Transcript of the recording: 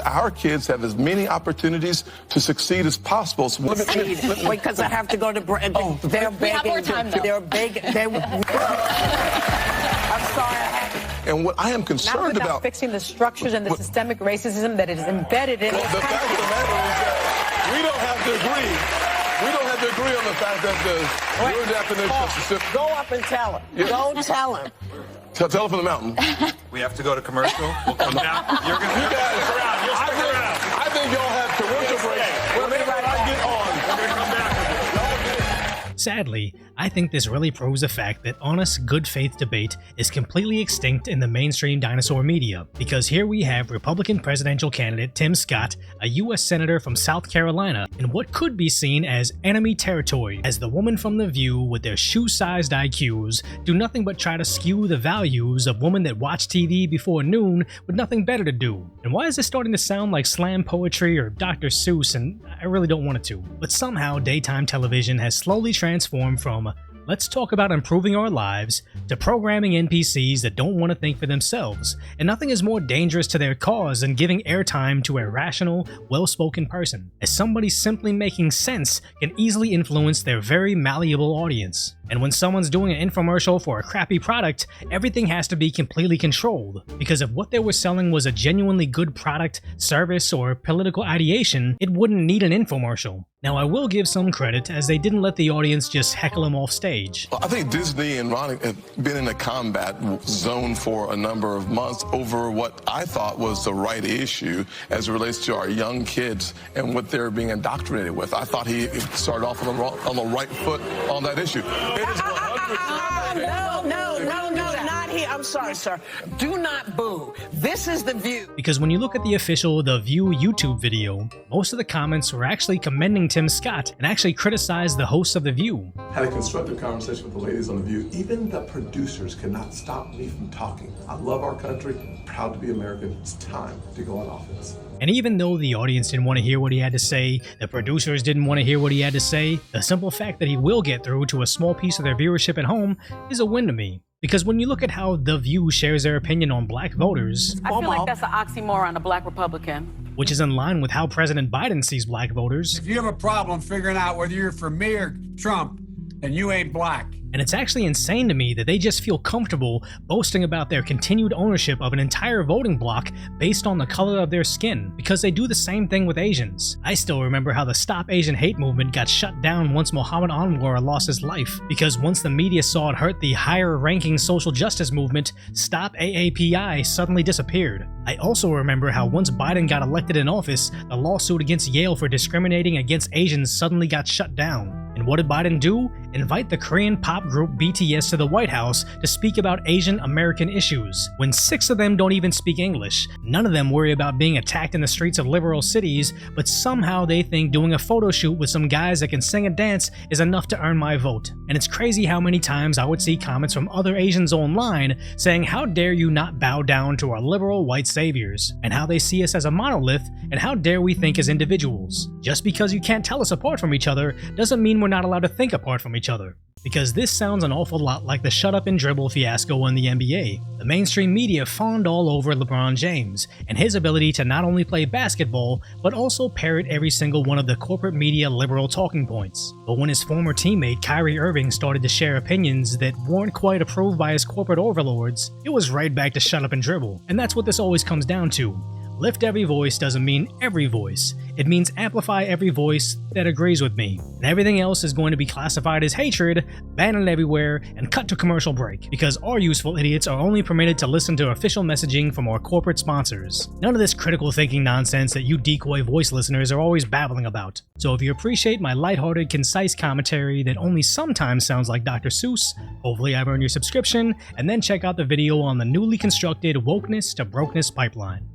our kids have as many opportunities to succeed as possible. So Wait, because I have to go to break. Oh, they're begging. We have more time, though. They're begging. I'm sorry. And what I am concerned about fixing the structures and the systemic racism that is embedded in. Well, the fact of the matter is that we don't have to agree. We don't have to agree on the fact that your definition of systemic. Go up and tell him. Go tell him. Tell him from the mountain. We have to go to commercial. We'll come back. You're going to You guys, I think y'all have commercial breaks. Whenever I get on, we're going to come back. Sadly, I think this really proves the fact that honest, good faith debate is completely extinct in the mainstream dinosaur media, because here we have Republican presidential candidate Tim Scott, a US Senator from South Carolina, in what could be seen as enemy territory, as the woman from The View with their shoe-sized IQs do nothing but try to skew the values of women that watch TV before noon with nothing better to do. And why is this starting to sound like slam poetry or Dr. Seuss, and I really don't want it to. But somehow daytime television has slowly transformed from let's talk about improving our lives to programming NPCs that don't want to think for themselves, and nothing is more dangerous to their cause than giving airtime to a rational, well-spoken person, as somebody simply making sense can easily influence their very malleable audience. And when someone's doing an infomercial for a crappy product, everything has to be completely controlled, because if what they were selling was a genuinely good product, service, or political ideation, it wouldn't need an infomercial. Now, I will give some credit, as they didn't let the audience just heckle them off stage. I think Disney and Ronnie have been in a combat zone for a number of months over what I thought was the right issue as it relates to our young kids and what they're being indoctrinated with. I thought he started off on the right foot on that issue. It is 100%. No, not here. I'm sorry, sir. Do not boo. This is The View. Because when you look at the official The View YouTube video, most of the comments were actually commending Tim Scott and actually criticized the hosts of The View. Had a constructive conversation with the ladies on The View. Even the producers could not stop me from talking. I love our country. I'm proud to be American. It's time to go on offense. And even though the audience didn't want to hear what he had to say, the producers didn't want to hear what he had to say, the simple fact that he will get through to a small piece of their viewership at home is a win to me. Because when you look at how The View shares their opinion on black voters, I feel like that's an oxymoron, a black Republican. Which is in line with how President Biden sees black voters. If you have a problem figuring out whether you're for me or Trump, then you ain't black. And it's actually insane to me that they just feel comfortable boasting about their continued ownership of an entire voting bloc based on the color of their skin, because they do the same thing with Asians. I still remember how the Stop Asian Hate movement got shut down once Muhammad Anwar lost his life, because once the media saw it hurt the higher-ranking social justice movement, Stop AAPI suddenly disappeared. I also remember how once Biden got elected in office, the lawsuit against Yale for discriminating against Asians suddenly got shut down. And what did Biden do? Invite the Korean pop group BTS to the White House to speak about Asian American issues, when 6 of them don't even speak English. None of them worry about being attacked in the streets of liberal cities, but somehow they think doing a photo shoot with some guys that can sing and dance is enough to earn my vote. And it's crazy how many times I would see comments from other Asians online saying how dare you not bow down to our liberal white saviors, and how they see us as a monolith, and how dare we think as individuals. Just because you can't tell us apart from each other doesn't mean we're not allowed to think apart from each other. Because this sounds an awful lot like the shut up and dribble fiasco in the NBA. The mainstream media fawned all over LeBron James and his ability to not only play basketball, but also parrot every single one of the corporate media liberal talking points. But when his former teammate Kyrie Irving started to share opinions that weren't quite approved by his corporate overlords, it was right back to shut up and dribble. And that's what this always comes down to. Lift every voice doesn't mean every voice. It means amplify every voice that agrees with me. And everything else is going to be classified as hatred, banned everywhere, and cut to commercial break, because our useful idiots are only permitted to listen to official messaging from our corporate sponsors. None of this critical thinking nonsense that you Decoy voice listeners are always babbling about. So if you appreciate my lighthearted, concise commentary that only sometimes sounds like Dr. Seuss, hopefully I've earned your subscription, and then check out the video on the newly constructed Wokeness to Brokeness pipeline.